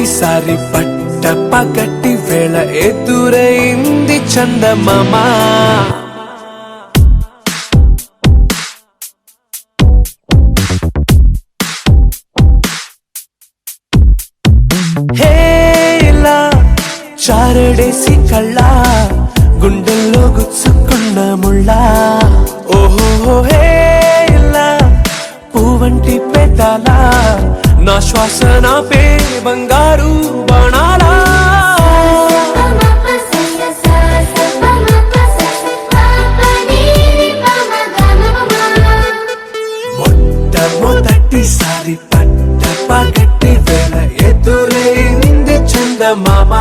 మొదటిసారి పట్ట పగటి వేళ ఎదురైంది చందమామ. హేలా చారడేసి కళ్ళ గుండెల్లో గుచ్చుకున్న ముళ్ళ. ఓహో హేలా పూవంటి పెదాల నా శ్వాస నాపే బంగారు బాణాలా. మొట్టమొదటిసారి పట్ట పగటి వేళ ఎదురైంది చందమామ.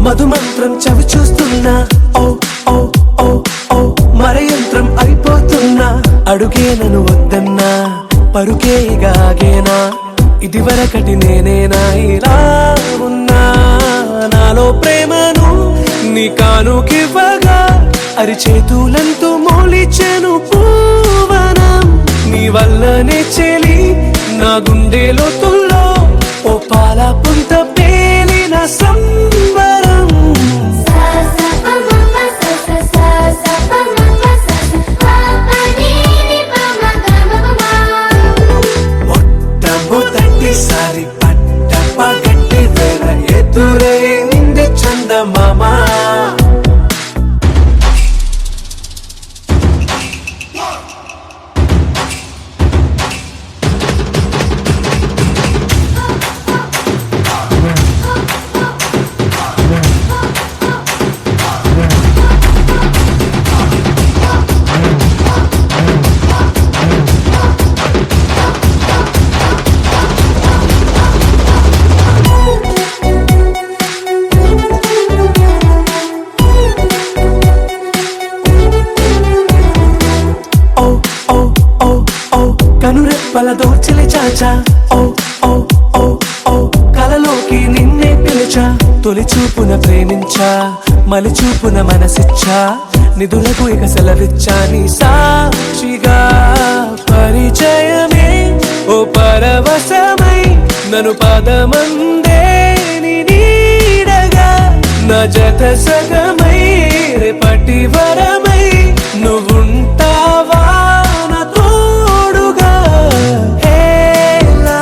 మధుమంత్రం చవి చూస్తున్నా, ఓ ఓ ఓ ఓ మరయంత్రం అయిపోతున్నా. అడుగే నన్ను వద్దన్నా పరుకేగాగేనా, ఇది వరకటి నేనేనా ఇలా ఉన్నా. నాలో ప్రేమను నీ కానుకివ్వగా అరిచేతులంతో మోలిచెను పూవనం. నీ వల్లనే చెలి నా గుండెలో తుల్లో ఓ పాల పుంత పేలిన సంబరం. మొట్టమొదటిసారి పట్ట పగటి వేళ ఎదురైంది చందమామ. కనురెప్పల దోచిలి చాచా, ఓ ఓ ఓ ఓ కలలోకి నిన్నే పిలిచా. తొలి చూపున ప్రేమించా, మలి చూపున మనసిచ్చా. నిధులకు ఇక సెలవిచ్చా నీ సాక్షిగా. పరిచయమే ఓ పరవశమై నన్ను పదమందే నీ నీడగా. నా జత సగమై రేపటి వరమై నువ్వుంటావా నా తోడుగా. హేలా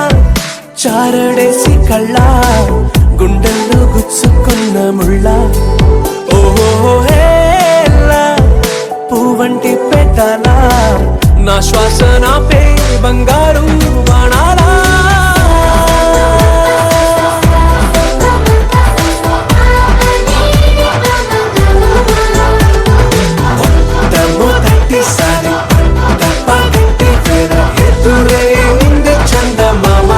చారడేసి కళ్ళ గుండెల్లో గుచ్చుకున్న ముళ్ళ. ఓహో హేలా పూవంటి పెదాల నా శ్వాస నాపే బంగారు బాణాలా. మొట్టమొదటిసారి పట్ట పగటి వేళ ఎదురైంది చందమామ.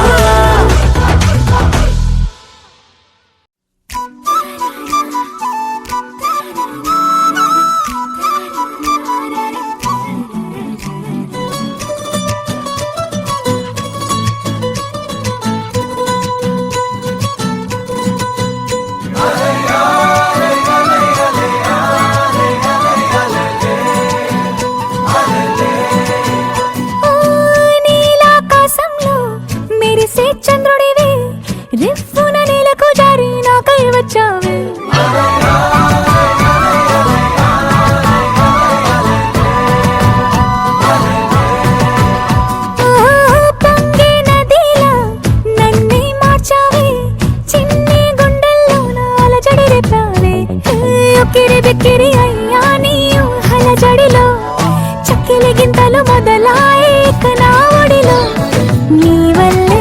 చంద్రుడివి రిఫ్ఫున నేలకు జారి నాకై వచ్చావే. పొంగే నదిలా నన్నే మార్చావే, చిన్ని గుండెల్లో అలజడి రేపావే. ఉక్కిరి బిక్కిరి అయ్యా నీ అలజడిలో, చక్కెలి గింతలు మొదలాయే నా ఒడిలో. నీ వల్లే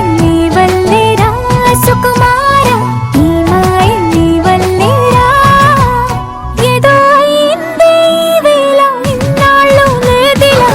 సుకుమార నీ మాయ నీ వల్లేరా. ఏదో అయిందే ఈ వేళ ఇన్నాళ్ళు లేదిలా.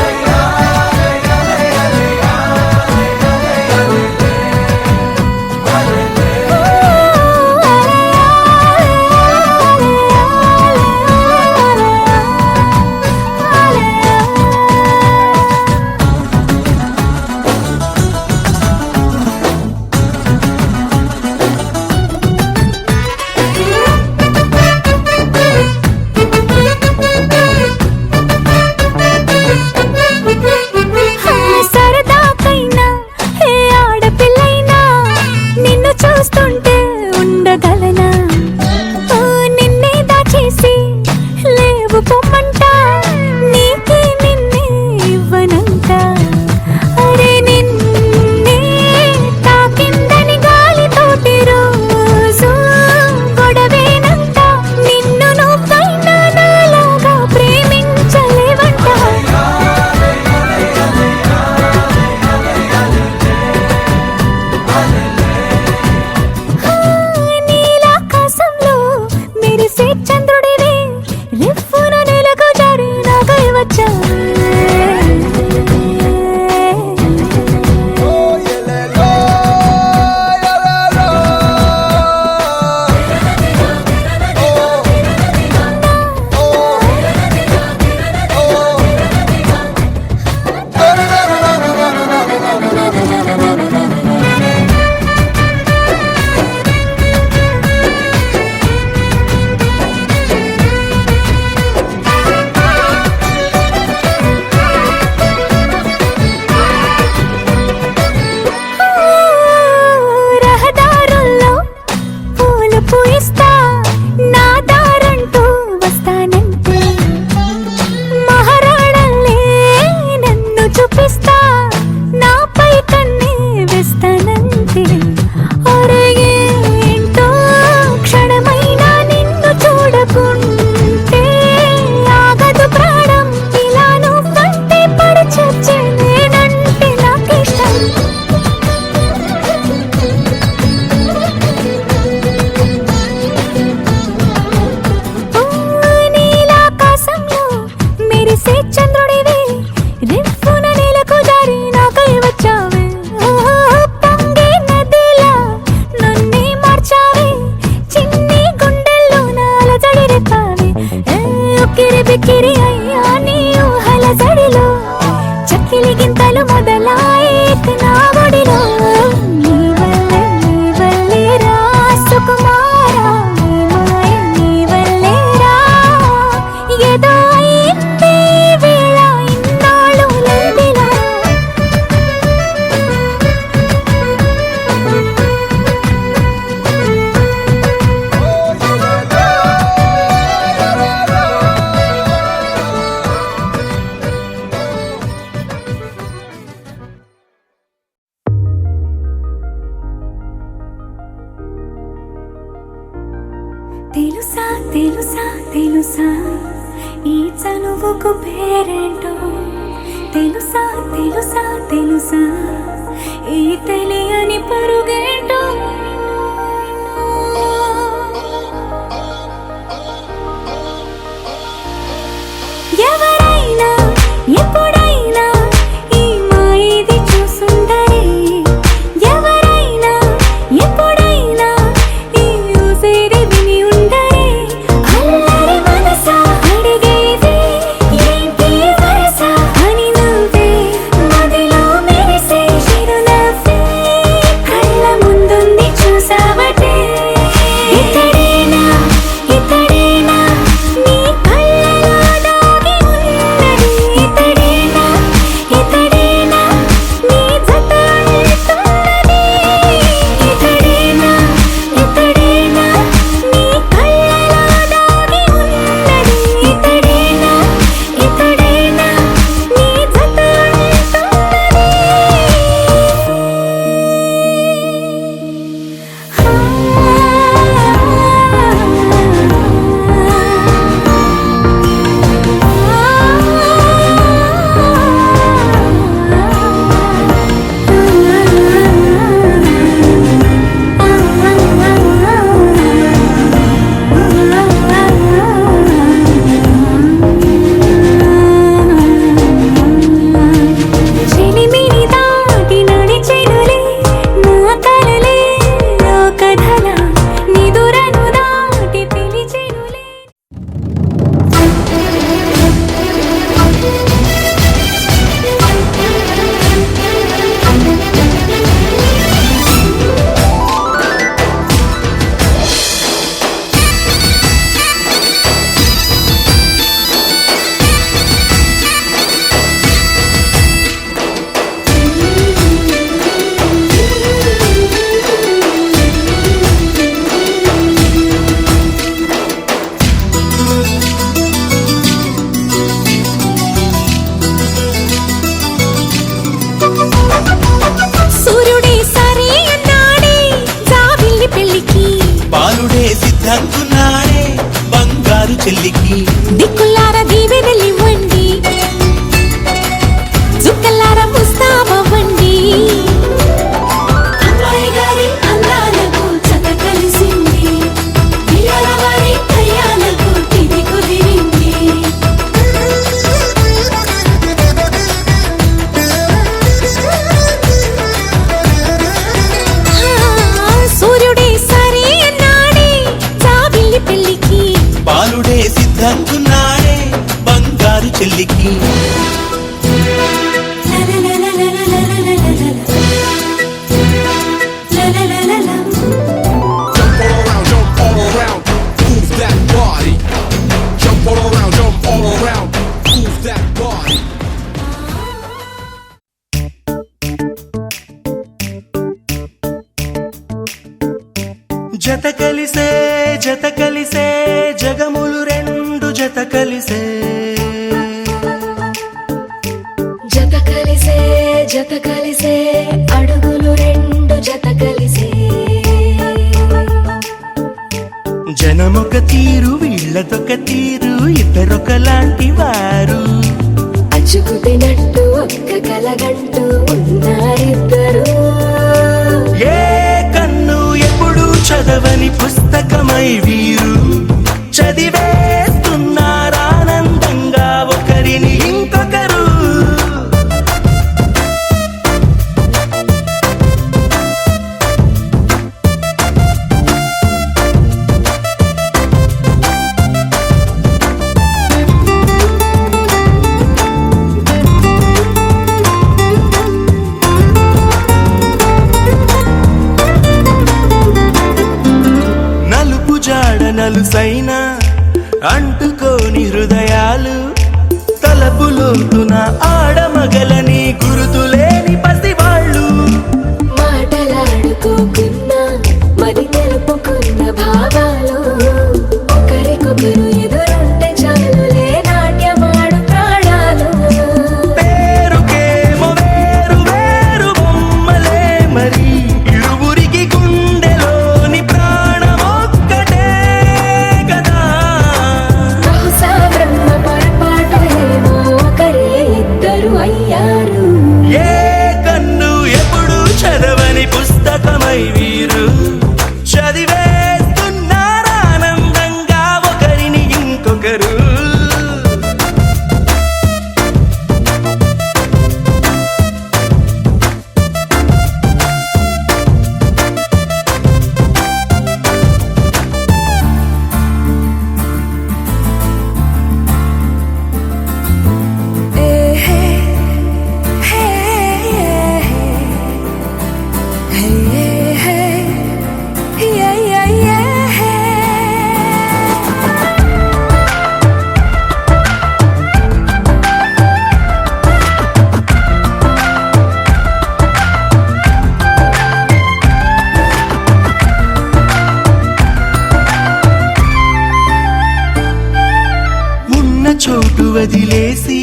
చంద్రుడివి రిఫ్ఫున నేలకు జారి నాకై వచ్చావే పొంగే నదిలా నన్నే మార్చావే చిన్ని గుండెల్లో నాలజడి రేపావే ఉక్కిరి బిక్కిరి అయ్యా నీ ఊహల జడిలో చక్కిలి గింతలు మొదలాయే నా ఒడిలో నీ వల్లే రా సుకుమారా నీ మాయ నీ వల్లే రా ఏదో అయింది వేళ ఇన్నాళ్ళు లేదిలా తెలుసా తెలుసా తెలుసా ఈ చనువుకు పేరేంటో తెలుసా తెలుసా తెలుసా ఈ తెలియని పరుగేంటో ఎవరైనా ఎప్పుడైనా ఈ మాయది చూసుండరే ఎవరైనా ఎప్పుడైనా ఈ ఊసేది విని ఉండరే అల్లరి మనసా అడిగేది ఏంటి వరసా అని నువ్వే మదిలో మెరిసే చిరునవ్వే కళ్ళ ముందుంది చూసావటే ఇతడేనా ఇతడేనా నీ కళ్ళలో దాగి ఉన్నది ఇతడేనా ఇతడేనా నీ జత అంటున్నది ఇతడేనా ఇతడేనా నీ కళ్ళలో దాగి ఉన్నది ఇతడేనా ఇతడేనా నీ జత చెలిమిని దాటి నడిచెనులే నా కలలే ఓ కథలా నిదురను దాటి పిలిచెనులే సూర్యుడే సరే అన్నాడే జాబిల్లి పెళ్ళికి బాలుడే సిద్ధంకున్నాడే బంగారు చెల్లికి దిక్కులార దీవెనలి వండి చుక్కలార ముస్తాబవ్వండి అమ్మాయి గారి అందాలకు చత కలిసింది పిల్లల వారి కయ్యాలకు తిది కుదిరింది సూర్యుడే సరే అన్నాడే జాబిల్లి పెళ్ళికి బాలుడే సిద్ధంకున్నాడే బంగారు చెల్లికి Jump all around, move that body. Jump all around, move that body. జత కలిసే జగములు రెండు జత కలిసే జత కలిసే అడుగులు రెండు జత కలిసే జనమొక తీరు వీళ్ళదొక తీరు ఇద్దరొకలాంటి వారు అచ్చుకుతినట్టు ఒక్క కలగంటూ ఉన్నారిద్దరు ఏ కన్ను ఎప్పుడు చదవని పుస్తకమై వీరు చదివేస్తున్నారానందంగా ఒకరిని మనసైనా అంటుకోని హృదయాలు తలపులోతున ఆడమగలని గురుతులేని పసివాళ్ళు మాటలాడుకోకున్నా మరి తెలుపుకున్న భావాలు ఒకరికొకరు ఎదురుంటే చాలులే నాట్యమాడు ప్రాణాలు పేరుకేమో వేరు వేరు బొమ్మలే మరి ఇరువురికి గుండెలోని ప్రాణమొక్కటే కదా బహుశా బ్రహ్మ పొరపాటు ఏమో ఒకరే ఇద్దరు అయ్యారు ఏ కన్ను ఎప్పుడు చదవని పుస్తకమై వీరు చదివేస్తున్నారానందంగా ఒకరిని ఇంకొకరు ఉన్న చోటు వదిలేసి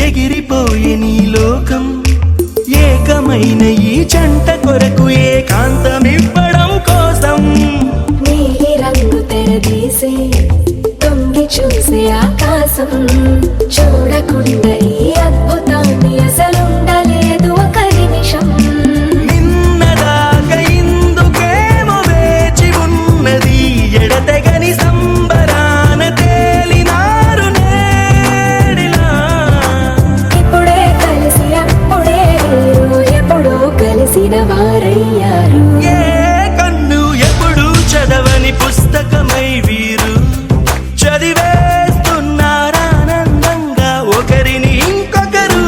ఎగిరిపోయే నీ లోకం ఏకమైన ఈ జంట కొరకు ఏకాంతమివ్వడం కోసం నీలి రంగు తెరదీసే తొంగి చూసే ఆకాశం చూడకుండా ఈ అద్భుతాన్ని అసలుండలేదు ఒక నిమిషం నిన్నదాకా ఇందుకేమో వేచి ఉన్నది ఎడతెగని సంబరాన తేలినారు నేడిలా ఇప్పుడే కలిసి అప్పుడే వేరు ఎప్పుడో కలిసిన వారయ్యారు ఏ కన్ను ఎప్పుడు చదవని పుస్తకమై వీరు చదివేస్తున్నారానందంగా ఒకరిని ఇంకొకరు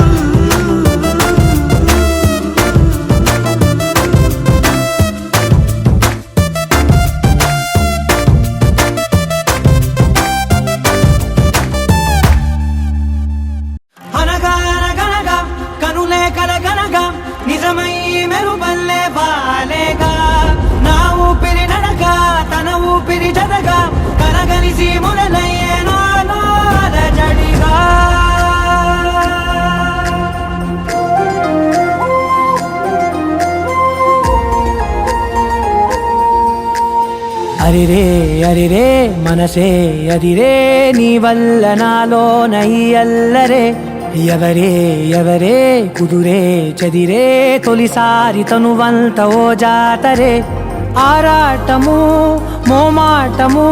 అనగనగనగా కనులే కలగనగా నిజమై మెరుపల్లే వాలేగా నా ఊపిరి నడక తన ఊపిరి జతగా కలగలిసి మొదలయ్యే నాలో అలజడిగా అరిరే అరిరే మనసే అరిరే నీ వల్ల నాలో నయ్యల్లరే ఎవరే ఎవరే కుదురే చదిరే తొలిసారి తనువంత ఓ జాతరే ఆరాటము మోమాటము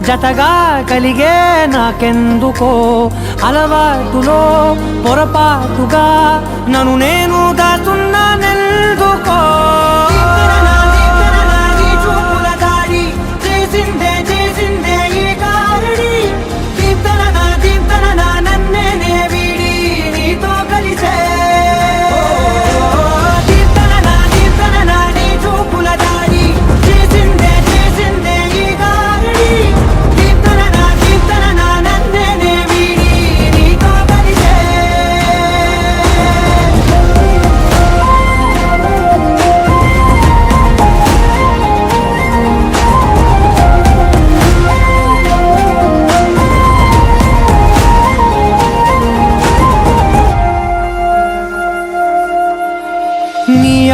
జతగా కలిగే నాకెందుకో అలవాటులో పొరపాటుగా నన్ను నేను దాస్తున్నానెందుకో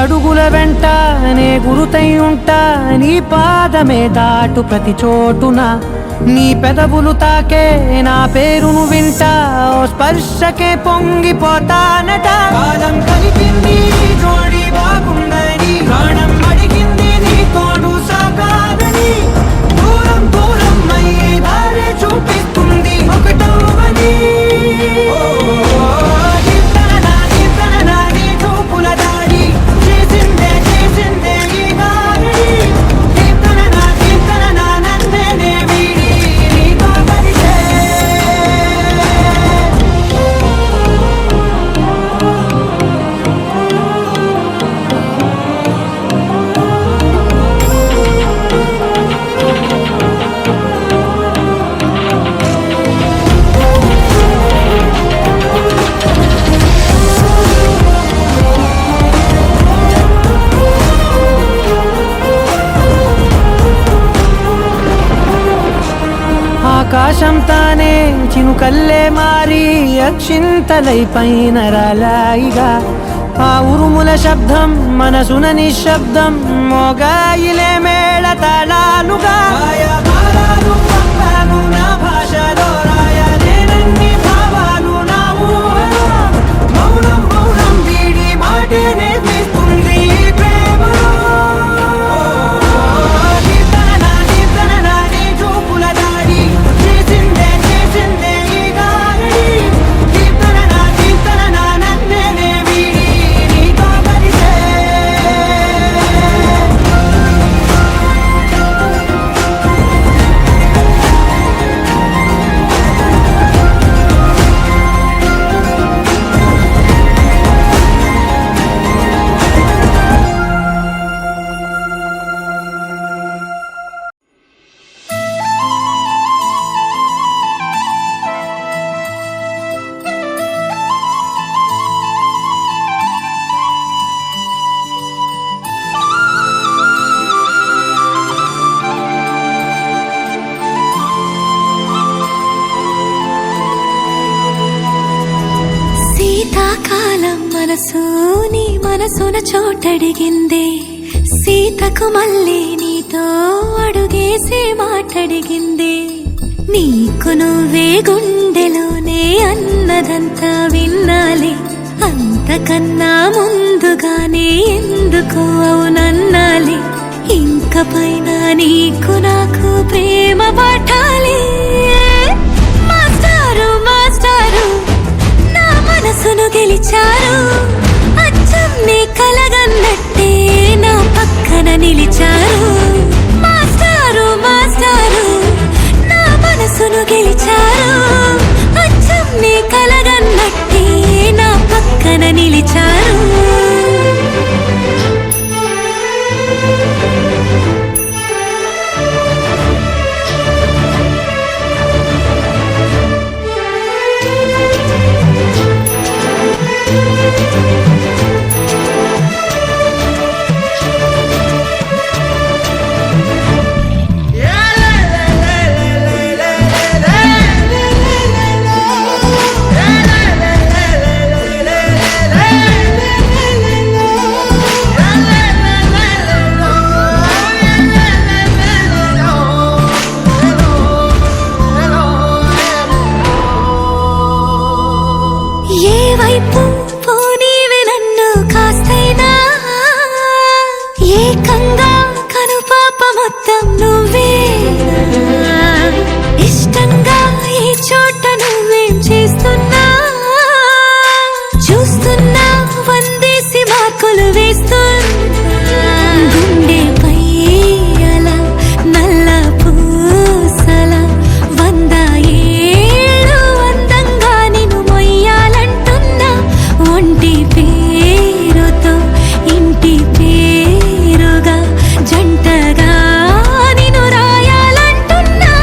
అడుగుల వెంట నే గురుతై ఉంటా నీ పాదమే దాటు ప్రతి చోటున నీ పెదవులు తాకే నా పేరును వింటా ఓ స్పర్శకే పొంగిపోతానట కాలం కలిపింది జోడి బాగుందని ప్రాణం అడిగింది నీ తోడు సాగాలని దూరం దూరం అయ్యే దారి చూపిస్తుంది ఒకటవని అక్షింతలై పైన రాలాయిగా ఆ ఉరుముల శబ్దం మనసున నిశ్శబ్దం మోగాయిలే మేళ తాళాలుగా నా భాషలో రాయలేనన్ని భావాలు నా ఊహలో మౌనం మౌనం వీడి మాటే నేర్పిస్తుంది ప్రేమలో నీ చూపుల దాడి చేసిందే ఈ గారడి దీప్తన నన్నే వీడి నీతో కలిసే శీతాకాలం మనసు నీ మనసున చోటడిగిందే సీతకు మళ్ళీ నీతో అడుగేసే మాటడిగిందే నీకు నువ్వే గుండెలోనే అన్నదంతా విన్నాలే అంతకన్నా ముందుగానే ఎందుకు అవునన్నాలే ఇంక పైన నీకు నాకు ప్రేమ పాఠాలే మాస్టారు మాస్టారు నా మనసును గెలిచారు అచ్చం నీ కలగన్నట్టే నా పక్కన నిలిచారు మాస్టారు మాస్టారు నా మనసును గెలిచారు అచ్చం నీ కలగన్నట్టే నా పక్కన నిలిచారు ఏ వైపు పోనీవే నన్ను కాస్తైనా ఏకంగా కనుపాప మొత్తం నువ్వే ఇష్టంగా ఈ చోట నువ్వేం చేస్తున్నా చూస్తున్నా వందేసి మార్కులు వేస్తున్నా గుండెపై అలా నల్ల పూసల 100 ఏళ్ళు అందంగా నిన్ను మొయ్యాలంటున్నా ఒంటి పేరుతో ఇంటి పేరుగా జంటగా నిన్ను రాయాలంటున్నా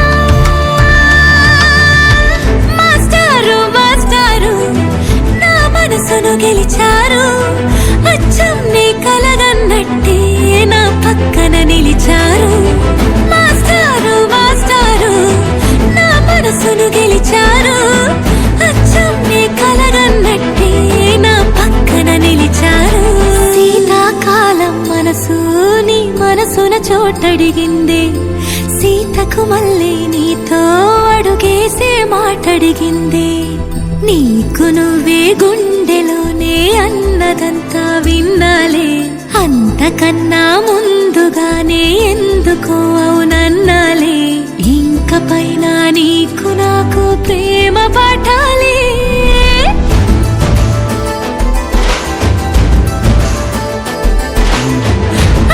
మాస్టారు మాస్టారు నా మనసును గెలిచారు అచ్చం నీ కలగన్నట్టే నా పక్కన నిలిచారు మాస్టారు మాస్టారు నా మనసును గెలిచారు అచ్చం నీ కలగన్నట్టే నా పక్కన నిలిచారు శీతాకాలం మనసు నీ మనసున చోటడిగిందే సీతకు మళ్ళీ నీతో అడుగేసే మాటడిగిందే నీకు నువ్వే గుండెలోనే అన్నదంతా విన్నాలే అంతకన్నా ముందుగానే ఎందుకు అవునన్నాలే ఇంక పైన నీకు నాకు ప్రేమ పాఠాలే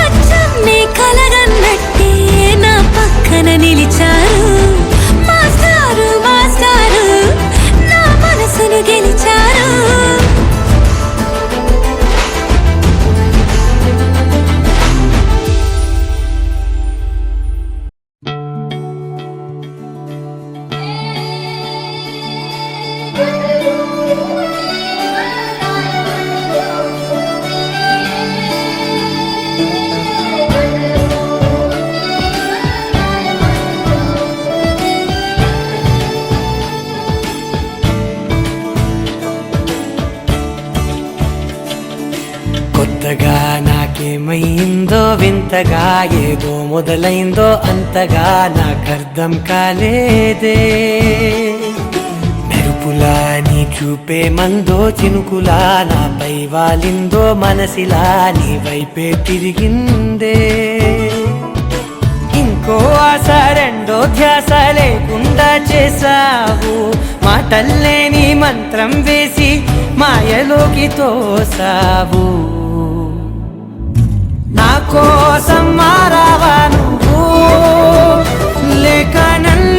అచ్చం నీ కలగన్నట్టే నా పక్కన నిలిచారు మాస్టారు మాస్టారు నా మనసును గెలిచారు కొత్తగా నాకేమైందో వింతగా ఏదో మొదలైందో అంతగా నాకర్థం కాలేదే మెరుపులా నీ చూపే మందో చినుకులా నాపై వాలిందో మనసిలా నీ వైపే తిరిగిందే ఇంకో ఆశ రెండో ధ్యాస లేకుండా చేసావు మాటల్లేని మంత్రం వేసి మాయలోకి తోసావు నా కోసం మారావా నువ్వు లేక నన్ను